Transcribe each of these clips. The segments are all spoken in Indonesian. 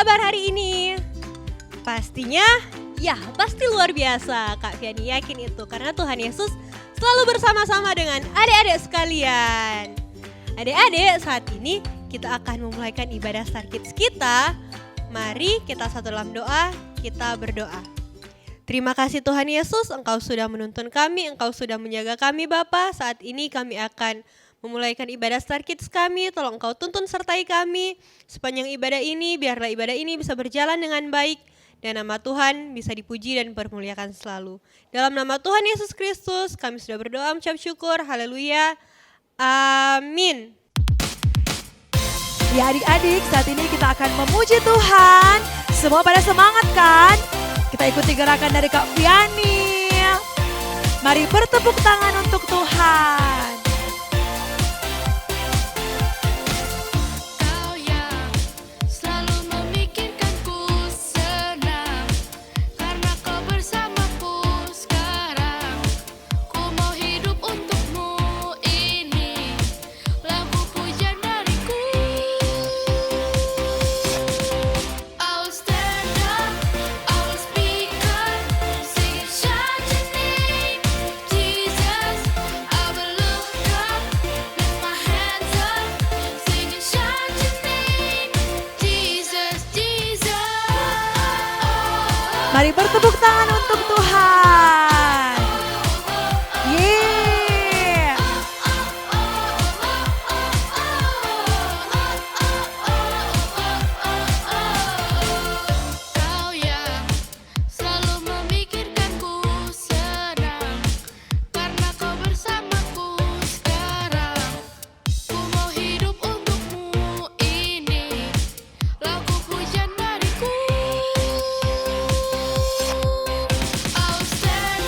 kabar hari ini? Pastinya, ya pasti luar biasa. Kak Fiani yakin itu karena Tuhan Yesus selalu bersama-sama dengan adik-adik sekalian. Adik-adik, saat ini kita akan memulaikan ibadah Star Kids kita. Mari kita satu dalam doa, kita berdoa. Terima kasih Tuhan Yesus, Engkau sudah menuntun kami, Engkau sudah menjaga kami Bapa. Saat ini kami akan memulaikan ibadah Star Kids kami, tolong Engkau tuntun sertai kami. Sepanjang ibadah ini, biarlah ibadah ini bisa berjalan dengan baik. Dan nama Tuhan bisa dipuji dan dipermuliakan selalu. Dalam nama Tuhan Yesus Kristus, kami sudah berdoa mengucap syukur, haleluya, amin. Ya adik-adik, saat ini kita akan memuji Tuhan. Semua pada semangat kan? Kita ikuti gerakan dari Kak Fiani. Mari bertepuk tangan untuk Tuhan. Kau yang selalu membikinkanku senang, karena kau bersamaku sekarang. Ku mau hidup untukmu, ini lagu pujian dariku. I will stand up, I will speak up, sing shout your name, Jesus. I will look up, lift my hands up, sing and shout your name, Jesus, Jesus. Mari bertepuk tangan untuk Tuhan. Yeah. Kau yang selalu memikirkanku senang, karena kau bersamaku sekarang. Ku mau hidup untukmu, ini lagu pujian dariku. I'll stand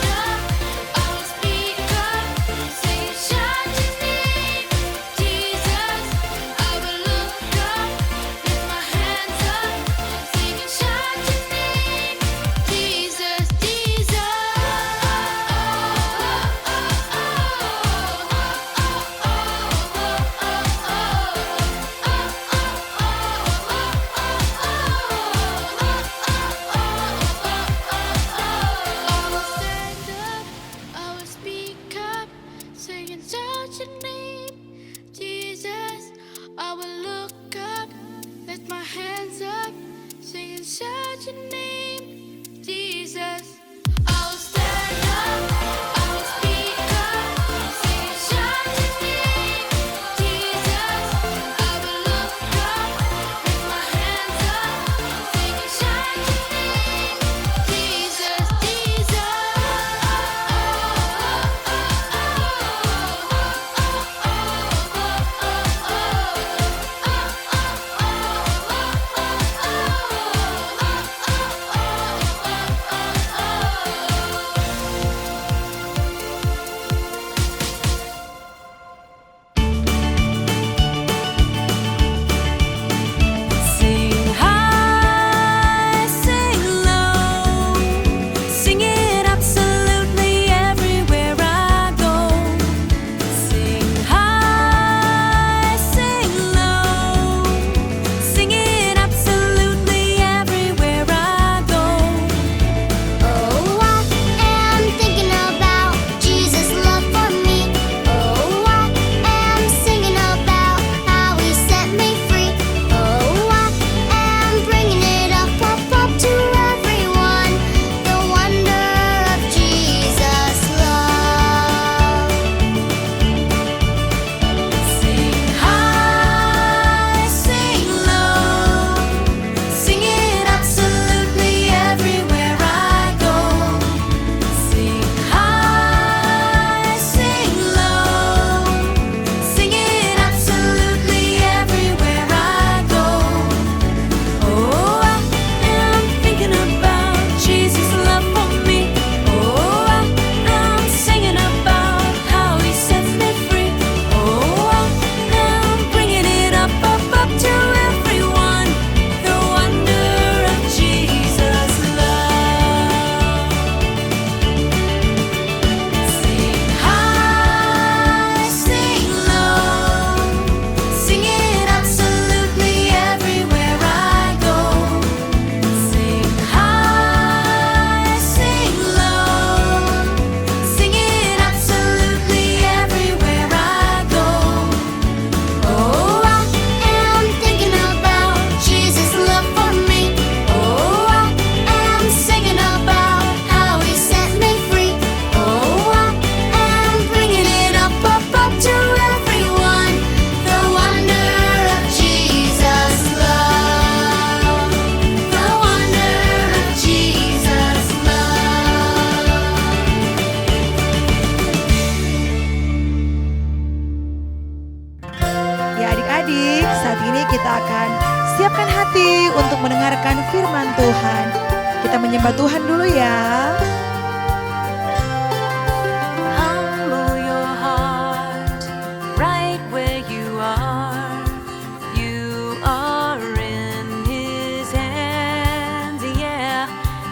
mendengarkan firman Tuhan. Kita menyembah Tuhan dulu ya. Humble your heart right where you are. You are in His hands, yeah.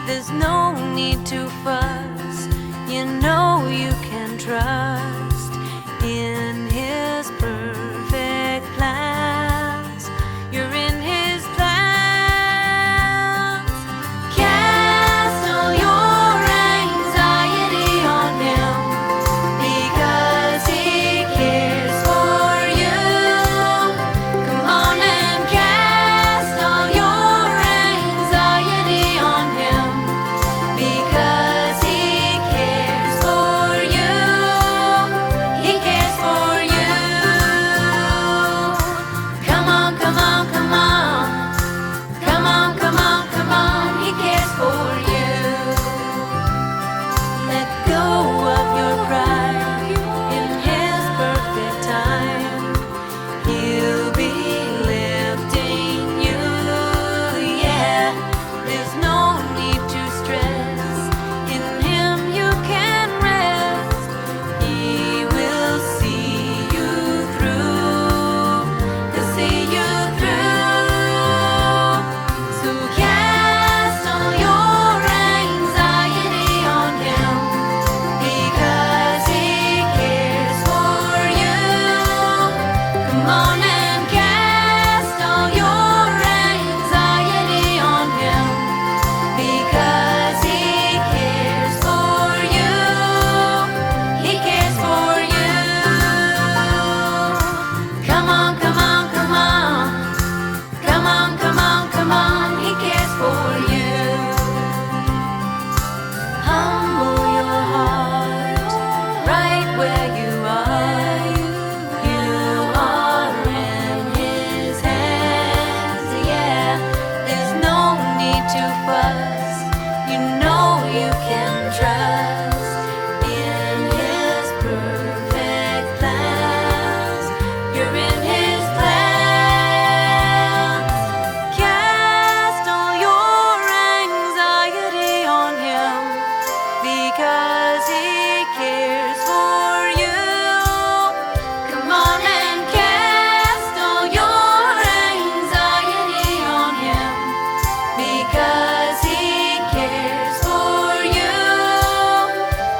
There's no need to fuss. You know you can trust in His perfect plans. You're in His plans. Cast all your anxiety on Him because He cares for you. Come on and cast all your anxiety on Him because He cares for you. He cares for you. Come on, come on, come on. Come on, come on, come on. He cares for you. Let go of your pride in His perfect time. He'll be lifting you, yeah. There's no need to stress. In Him you can rest. He will see you through. He'll see you through. So cast all your anxiety on Him because He cares for you. Come on and cast all your anxiety on Him because He cares for you. He cares for you. Come on, come on, come on. Come on, come on, come on. He cares for you. Humble your heart right where you are. You are in His hands, yeah. There's no need to fuss. You know you can trust in His perfect plans. You're in His plans. Cast all your anxiety on Him because He cares for you. Come on and cast all your anxiety on Him because He cares for you.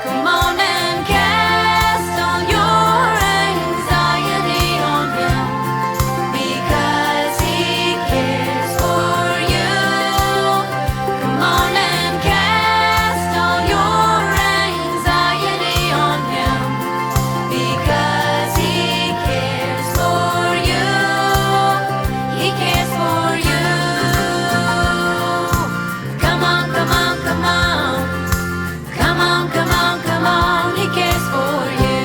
Come on and cast all your anxiety on Him because He cares for you. Come on and cast all your anxiety on Him because He cares for you. He cares for you. Come on, come on, come on. Come on, come on, come on. He cares for you.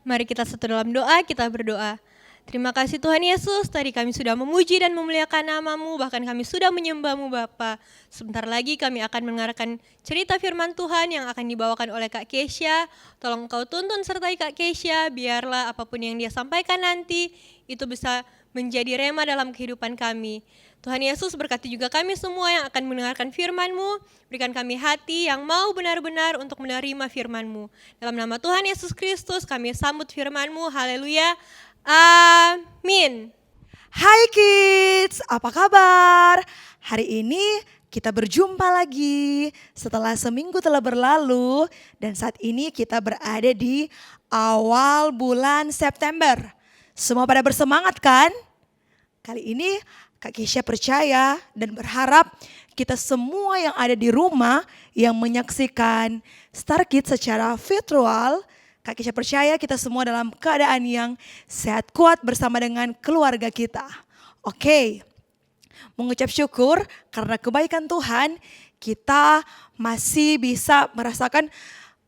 Mari kita satu dalam doa, kita berdoa. Terima kasih Tuhan Yesus, tadi kami sudah memuji dan memuliakan nama-Mu, bahkan kami sudah menyembah-Mu Bapa. Sebentar lagi kami akan mendengarkan cerita firman Tuhan yang akan dibawakan oleh Kak Kesha. Tolong Engkau tuntun sertai Kak Kesha, biarlah apapun yang dia sampaikan nanti, itu bisa menjadi rema dalam kehidupan kami. Tuhan Yesus berkati juga kami semua yang akan mendengarkan firman-Mu, berikan kami hati yang mau benar-benar untuk menerima firman-Mu. Dalam nama Tuhan Yesus Kristus kami sambut firman-Mu, haleluya. Amin. Hai kids, apa kabar? Hari ini kita berjumpa lagi setelah seminggu telah berlalu dan saat ini kita berada di awal bulan September. Semua pada bersemangat kan? Kali ini Kak Kesha percaya dan berharap kita semua yang ada di rumah yang menyaksikan Star Kids secara virtual, Kak Kesha percaya kita semua dalam keadaan yang sehat kuat bersama dengan keluarga kita. Oke, mengucap syukur karena kebaikan Tuhan kita masih bisa merasakan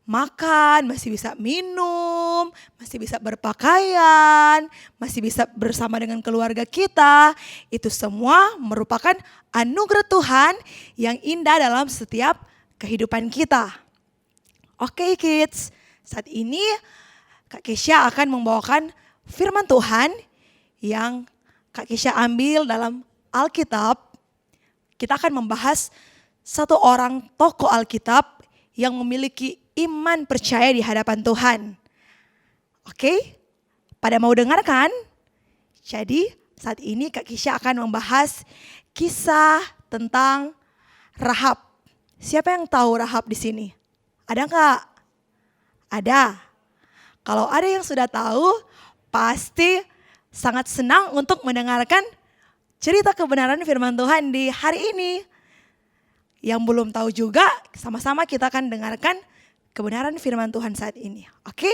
makan, masih bisa minum, masih bisa berpakaian, masih bisa bersama dengan keluarga kita. Itu semua merupakan anugerah Tuhan yang indah dalam setiap kehidupan kita. Oke kids, saat ini Kak Kesha akan membawakan firman Tuhan yang Kak Kesha ambil dalam Alkitab. Kita akan membahas satu orang tokoh Alkitab yang memiliki iman percaya di hadapan Tuhan. Oke? Pada mau dengarkan? Jadi saat ini Kak Kesha akan membahas kisah tentang Rahab. Siapa yang tahu Rahab di sini? Ada nggak? Ada. Kalau ada yang sudah tahu, pasti sangat senang untuk mendengarkan cerita kebenaran firman Tuhan di hari ini. Yang belum tahu juga, sama-sama kita akan dengarkan kebenaran firman Tuhan saat ini. Oke?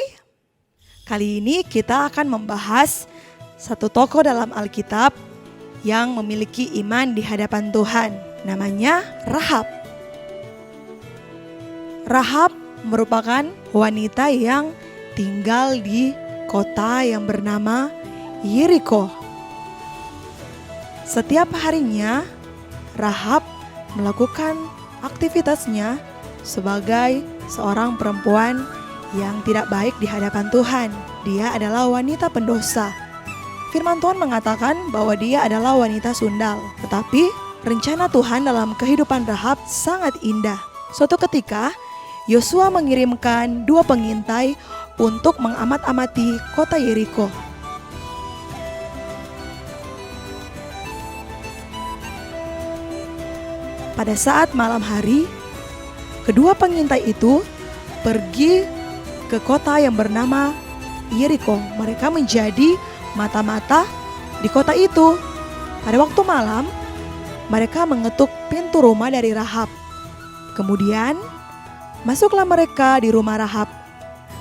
Kali ini kita akan membahas satu tokoh dalam Alkitab yang memiliki iman di hadapan Tuhan. Namanya Rahab. Rahab merupakan wanita yang tinggal di kota yang bernama Yeriko. Setiap harinya Rahab melakukan aktivitasnya sebagai seorang perempuan yang tidak baik di hadapan Tuhan. Dia adalah wanita pendosa. Firman Tuhan mengatakan bahwa dia adalah wanita sundal. Tetapi rencana Tuhan dalam kehidupan Rahab sangat indah. Suatu ketika Yosua mengirimkan 2 pengintai untuk mengamat-amati kota Yeriko. Pada saat malam hari, kedua pengintai itu pergi ke kota yang bernama Yeriko. Mereka menjadi mata-mata di kota itu. Pada waktu malam, mereka mengetuk pintu rumah dari Rahab. Kemudian, masuklah mereka di rumah Rahab.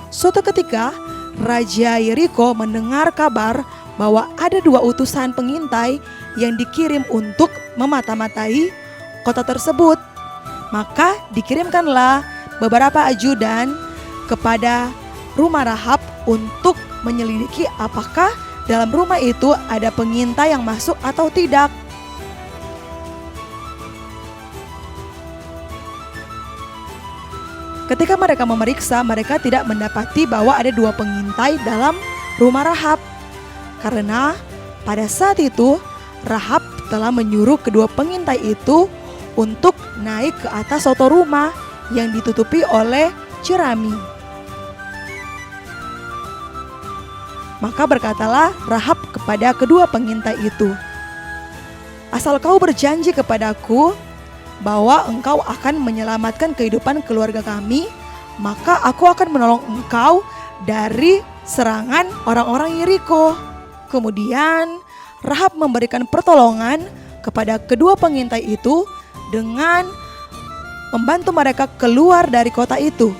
Suatu ketika, Raja Yeriko mendengar kabar bahwa ada 2 utusan pengintai yang dikirim untuk memata-matai kota tersebut. Maka dikirimkanlah beberapa ajudan kepada rumah Rahab untuk menyelidiki apakah dalam rumah itu ada pengintai yang masuk atau tidak. Ketika mereka memeriksa, mereka tidak mendapati bahwa ada 2 pengintai dalam rumah Rahab. Karena pada saat itu Rahab telah menyuruh kedua pengintai itu untuk naik ke atas suatu rumah yang ditutupi oleh jerami. Maka berkatalah Rahab kepada kedua pengintai itu, "Asal kau berjanji kepadaku bahwa engkau akan menyelamatkan kehidupan keluarga kami, maka aku akan menolong engkau dari serangan orang-orang Yeriko." Kemudian Rahab memberikan pertolongan kepada kedua pengintai itu dengan membantu mereka keluar dari kota itu.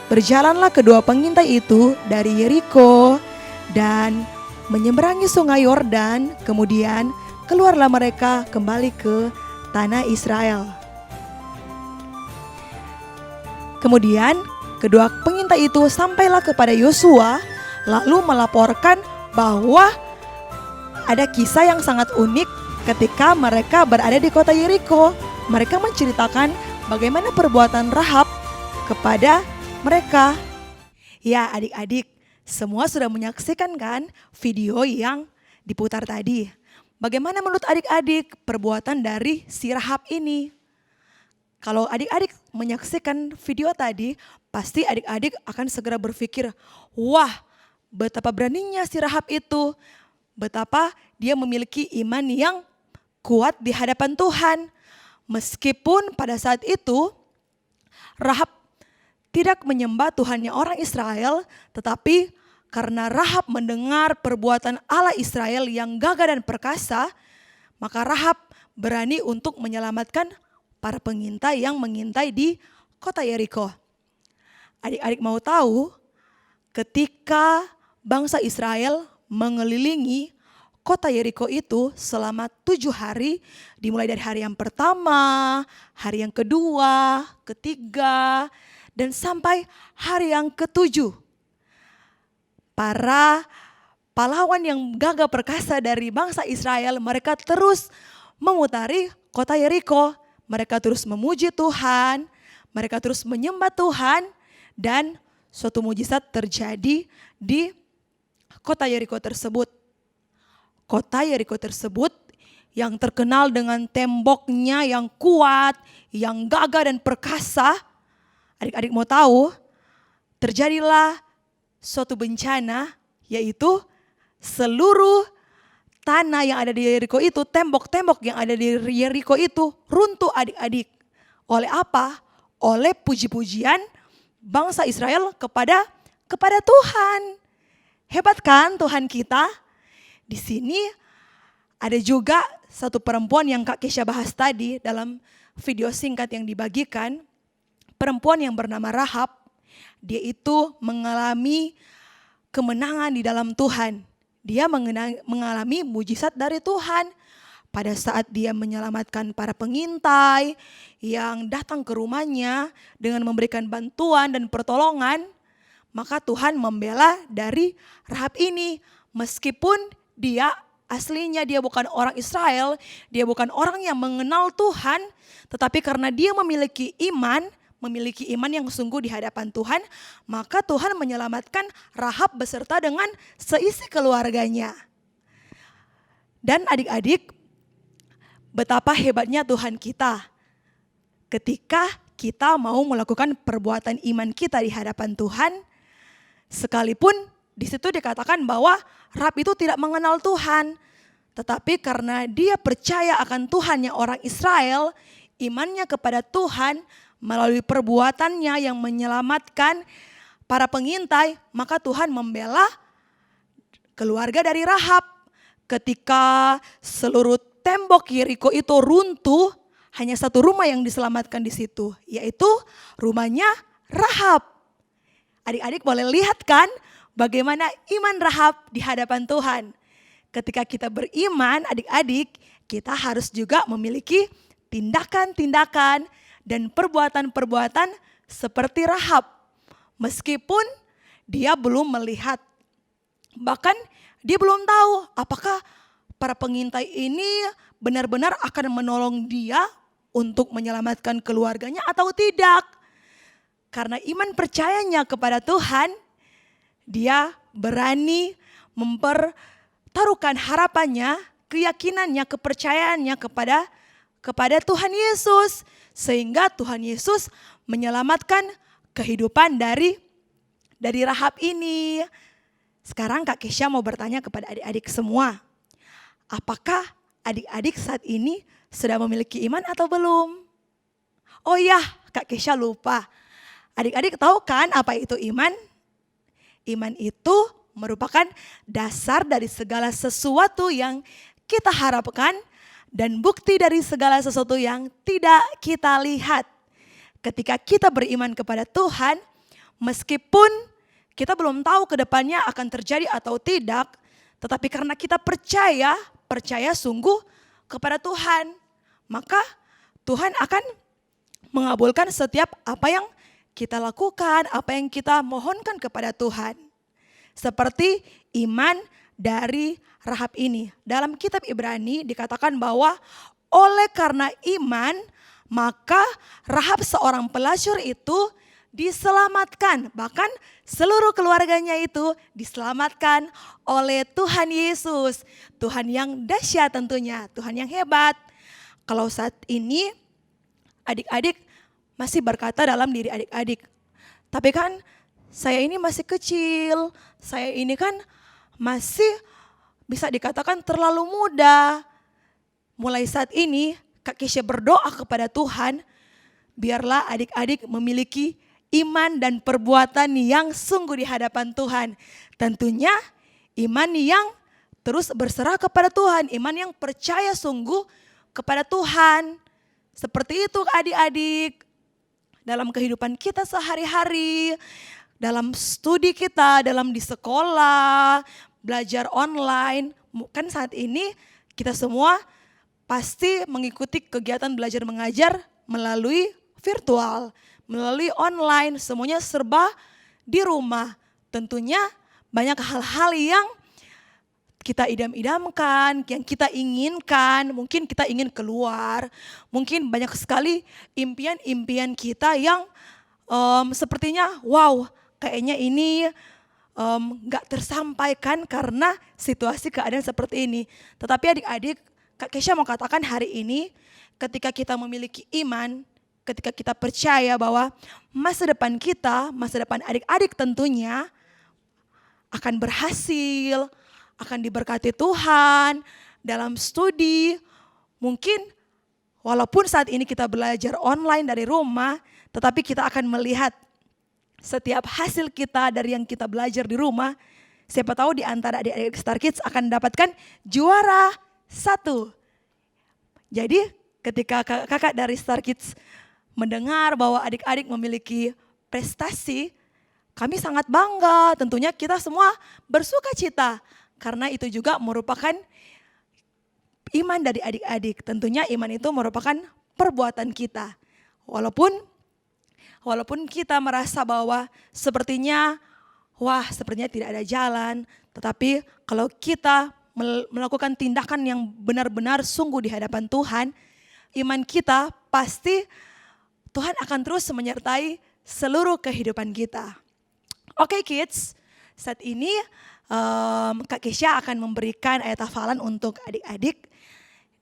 Berjalanlah kedua pengintai itu dari Yeriko dan menyeberangi sungai Yordan. Kemudian keluarlah mereka kembali ke tanah Israel. Kemudian kedua pengintai itu sampailah kepada Yosua, lalu melaporkan bahwa ada kisah yang sangat unik ketika mereka berada di kota Yeriko. Mereka menceritakan bagaimana perbuatan Rahab kepada mereka. Ya, adik-adik, semua sudah menyaksikan kan video yang diputar tadi. Bagaimana menurut adik-adik perbuatan dari si Rahab ini? Kalau adik-adik menyaksikan video tadi, pasti adik-adik akan segera berpikir, wah, betapa beraninya si Rahab itu. Betapa dia memiliki iman yang kuat di hadapan Tuhan. Meskipun pada saat itu Rahab tidak menyembah Tuhannya orang Israel, tetapi karena Rahab mendengar perbuatan Allah Israel yang gagah dan perkasa, maka Rahab berani untuk menyelamatkan para pengintai yang mengintai di kota Yeriko. Adik-adik mau tahu, ketika bangsa Israel mengelilingi kota Yeriko itu selama 7 hari, dimulai dari hari yang pertama, hari yang kedua, ketiga, dan sampai hari yang ke-7. Para pahlawan yang gagah perkasa dari bangsa Israel, mereka terus memutari kota Yeriko. Mereka terus memuji Tuhan, mereka terus menyembah Tuhan, dan suatu mujizat terjadi di kota Yeriko tersebut. Kota Yeriko tersebut yang terkenal dengan temboknya yang kuat, yang gagah dan perkasa. Adik-adik mau tahu, terjadilah suatu bencana, yaitu seluruh tanah yang ada di Yeriko itu, tembok-tembok yang ada di Yeriko itu runtuh adik-adik. Oleh apa? Oleh puji-pujian bangsa Israel kepada Tuhan. Hebat kan Tuhan kita? Di sini ada juga satu perempuan yang Kak Kesha bahas tadi dalam video singkat yang dibagikan. Perempuan yang bernama Rahab, dia itu mengalami kemenangan di dalam Tuhan. Dia mengalami mujizat dari Tuhan. Pada saat dia menyelamatkan para pengintai yang datang ke rumahnya dengan memberikan bantuan dan pertolongan, maka Tuhan membela dari Rahab ini. Meskipun dia aslinya dia bukan orang Israel, dia bukan orang yang mengenal Tuhan, tetapi karena dia memiliki iman yang sungguh di hadapan Tuhan, maka Tuhan menyelamatkan Rahab beserta dengan seisi keluarganya. Dan adik-adik, betapa hebatnya Tuhan kita ketika kita mau melakukan perbuatan iman kita di hadapan Tuhan, sekalipun di situ dikatakan bahwa Rahab itu tidak mengenal Tuhan, tetapi karena dia percaya akan Tuhannya orang Israel, imannya kepada Tuhan melalui perbuatannya yang menyelamatkan para pengintai, maka Tuhan membela keluarga dari Rahab. Ketika seluruh tembok Yeriko itu runtuh, hanya satu rumah yang diselamatkan di situ, yaitu rumahnya Rahab. Adik-adik boleh lihat kan bagaimana iman Rahab di hadapan Tuhan. Ketika kita beriman, adik-adik, kita harus juga memiliki tindakan-tindakan dan perbuatan-perbuatan seperti Rahab. Meskipun dia belum melihat, bahkan dia belum tahu apakah para pengintai ini benar-benar akan menolong dia untuk menyelamatkan keluarganya atau tidak. Karena iman percayanya kepada Tuhan, dia berani mempertaruhkan harapannya, keyakinannya, kepercayaannya kepada Tuhan Yesus. Sehingga Tuhan Yesus menyelamatkan kehidupan dari Rahab ini. Sekarang Kak Kesha mau bertanya kepada adik-adik semua. Apakah adik-adik saat ini sudah memiliki iman atau belum? Oh ya, Kak Kesha lupa. Adik-adik tahu kan apa itu iman? Iman itu merupakan dasar dari segala sesuatu yang kita harapkan dan bukti dari segala sesuatu yang tidak kita lihat. Ketika kita beriman kepada Tuhan, meskipun kita belum tahu ke depannya akan terjadi atau tidak, tetapi karena kita percaya sungguh kepada Tuhan, maka Tuhan akan mengabulkan setiap apa yang kita lakukan, apa yang kita mohonkan kepada Tuhan. Seperti iman dari Rahab ini. Dalam kitab Ibrani dikatakan bahwa oleh karena iman, maka Rahab seorang pelacur itu diselamatkan. Bahkan seluruh keluarganya itu diselamatkan oleh Tuhan Yesus. Tuhan yang dahsyat tentunya, Tuhan yang hebat. Kalau saat ini adik-adik masih berkata dalam diri adik-adik, tapi kan saya ini masih kecil, saya ini kan masih bisa dikatakan terlalu muda. Mulai saat ini Kak Kesha berdoa kepada Tuhan, biarlah adik-adik memiliki iman dan perbuatan yang sungguh di hadapan Tuhan. Tentunya iman yang terus berserah kepada Tuhan, iman yang percaya sungguh kepada Tuhan. Seperti itu adik-adik, dalam kehidupan kita sehari-hari, dalam studi kita, dalam di sekolah, belajar online. Kan saat ini kita semua pasti mengikuti kegiatan belajar mengajar melalui virtual, melalui online, semuanya serba di rumah. Tentunya banyak hal-hal yang kita idam-idamkan, yang kita inginkan, mungkin kita ingin keluar, mungkin banyak sekali impian-impian kita yang sepertinya wow, kayaknya ini gak tersampaikan karena situasi keadaan seperti ini. Tetapi adik-adik, Kak Kesha mau katakan hari ini ketika kita memiliki iman, ketika kita percaya bahwa masa depan kita, masa depan adik-adik tentunya akan berhasil, akan diberkati Tuhan dalam studi. Mungkin walaupun saat ini kita belajar online dari rumah, tetapi kita akan melihat setiap hasil kita dari yang kita belajar di rumah. Siapa tahu di antara adik-adik Star Kids akan mendapatkan juara 1. Jadi ketika kakak dari Star Kids mendengar bahwa adik-adik memiliki prestasi, kami sangat bangga. Tentunya kita semua bersuka cita karena itu juga merupakan iman dari adik-adik. Tentunya iman itu merupakan perbuatan kita. Walaupun kita merasa bahwa sepertinya tidak ada jalan, tetapi kalau kita melakukan tindakan yang benar-benar sungguh di hadapan Tuhan, iman kita pasti Tuhan akan terus menyertai seluruh kehidupan kita. Oke kids, saat ini Kak Kesha akan memberikan ayat hafalan untuk adik-adik.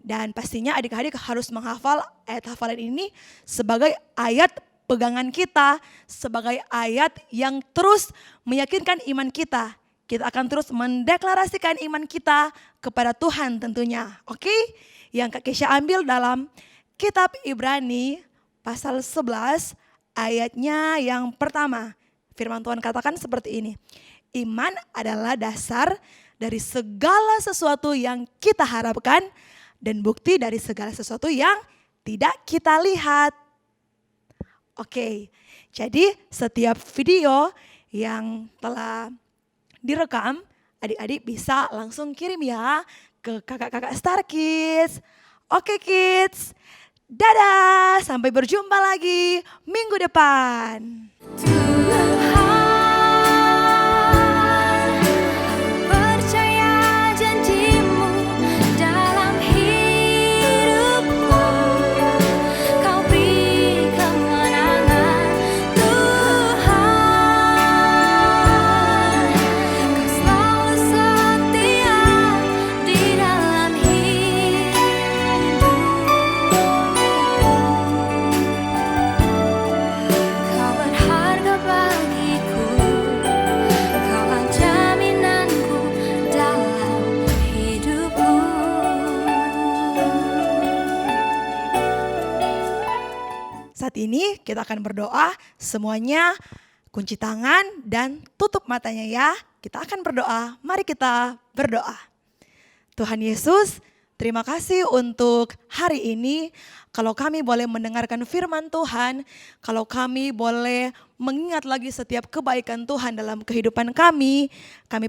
Dan pastinya adik-adik harus menghafal ayat hafalan ini sebagai ayat pegangan kita, sebagai ayat yang terus meyakinkan iman kita. Kita akan terus mendeklarasikan iman kita kepada Tuhan tentunya. Oke? Yang Kak Kesha ambil dalam kitab Ibrani pasal 11 ayatnya yang pertama. Firman Tuhan katakan seperti ini. Iman adalah dasar dari segala sesuatu yang kita harapkan dan bukti dari segala sesuatu yang tidak kita lihat. Oke, jadi setiap video yang telah direkam, adik-adik bisa langsung kirim ya ke kakak-kakak Star Kids. Oke kids, dadah, sampai berjumpa lagi minggu depan. Percaya janjimu dalam hidupku, kau beri kemenangan Tuhan. Kau selalu setia di dalam hidupku. Kau berharga bagiku, kaulah jaminanku dalam hidupku. Saat ini kita akan berdoa, semuanya kunci tangan dan tutup matanya ya. Kita akan berdoa, mari kita berdoa. Tuhan Yesus, terima kasih untuk hari ini. Kalau kami boleh mendengarkan firman Tuhan, kalau kami boleh mengingat lagi setiap kebaikan Tuhan dalam kehidupan kami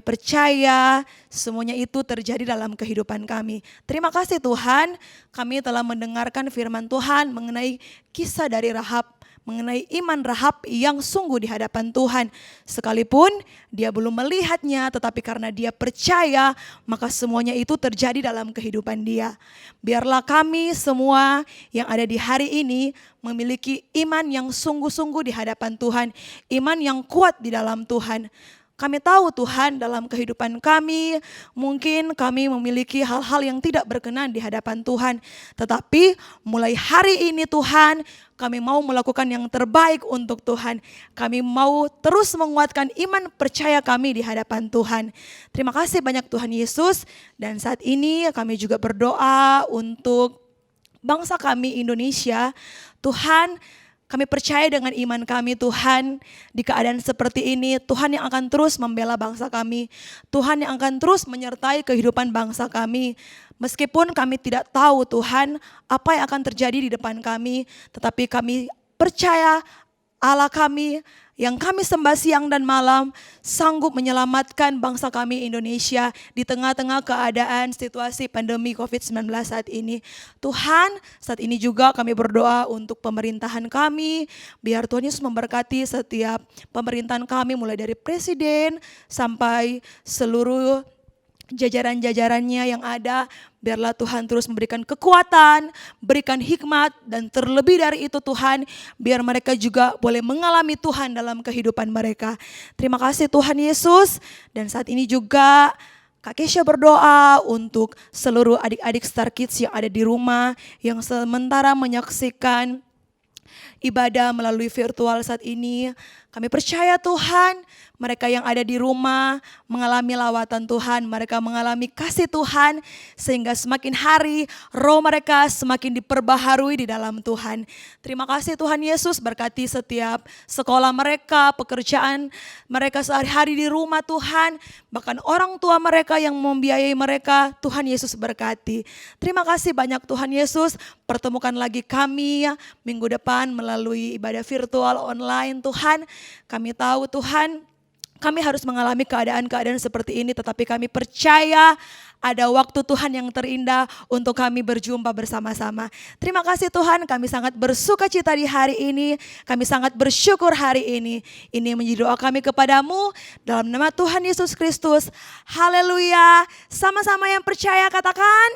percaya semuanya itu terjadi dalam kehidupan kami. Terima kasih Tuhan, kami telah mendengarkan firman Tuhan mengenai kisah dari Rahab, mengenai iman Rahab yang sungguh di hadapan Tuhan. Sekalipun dia belum melihatnya, tetapi karena dia percaya, maka semuanya itu terjadi dalam kehidupan dia. Biarlah kami semua yang ada di hari ini memiliki iman yang sungguh-sungguh di hadapan Tuhan, iman yang kuat di dalam Tuhan. Kami tahu Tuhan dalam kehidupan kami, mungkin kami memiliki hal-hal yang tidak berkenan di hadapan Tuhan. Tetapi mulai hari ini Tuhan, kami mau melakukan yang terbaik untuk Tuhan. Kami mau terus menguatkan iman percaya kami di hadapan Tuhan. Terima kasih banyak Tuhan Yesus. Dan saat ini kami juga berdoa untuk bangsa kami Indonesia. Tuhan, kami percaya dengan iman kami Tuhan, di keadaan seperti ini Tuhan yang akan terus membela bangsa kami. Tuhan yang akan terus menyertai kehidupan bangsa kami. Meskipun kami tidak tahu Tuhan apa yang akan terjadi di depan kami, tetapi kami percaya Allah kami yang kami sembah siang dan malam sanggup menyelamatkan bangsa kami Indonesia di tengah-tengah keadaan situasi pandemi COVID-19 saat ini. Tuhan, saat ini juga kami berdoa untuk pemerintahan kami, biar Tuhan Yesus memberkati setiap pemerintahan kami mulai dari presiden sampai seluruh jajaran-jajarannya yang ada, biarlah Tuhan terus memberikan kekuatan, berikan hikmat, dan terlebih dari itu Tuhan, biar mereka juga boleh mengalami Tuhan dalam kehidupan mereka. Terima kasih Tuhan Yesus, dan saat ini juga Kak Kesha berdoa untuk seluruh adik-adik Star Kids yang ada di rumah, yang sementara menyaksikan ibadah melalui virtual saat ini. Kami percaya Tuhan, mereka yang ada di rumah mengalami lawatan Tuhan, mereka mengalami kasih Tuhan, sehingga semakin hari roh mereka semakin diperbaharui di dalam Tuhan. Terima kasih Tuhan Yesus, berkati setiap sekolah mereka, pekerjaan mereka sehari-hari di rumah Tuhan, bahkan orang tua mereka yang membiayai mereka, Tuhan Yesus berkati. Terima kasih banyak Tuhan Yesus, pertemukan lagi kami minggu depan melalui ibadah virtual online Tuhan. Kami tahu Tuhan, kami harus mengalami keadaan-keadaan seperti ini, tetapi kami percaya ada waktu Tuhan yang terindah untuk kami berjumpa bersama-sama. Terima kasih Tuhan, kami sangat bersuka cita di hari ini, kami sangat bersyukur hari ini. Ini menjadi doa kami kepadamu, dalam nama Tuhan Yesus Kristus. Haleluya. Sama-sama yang percaya katakan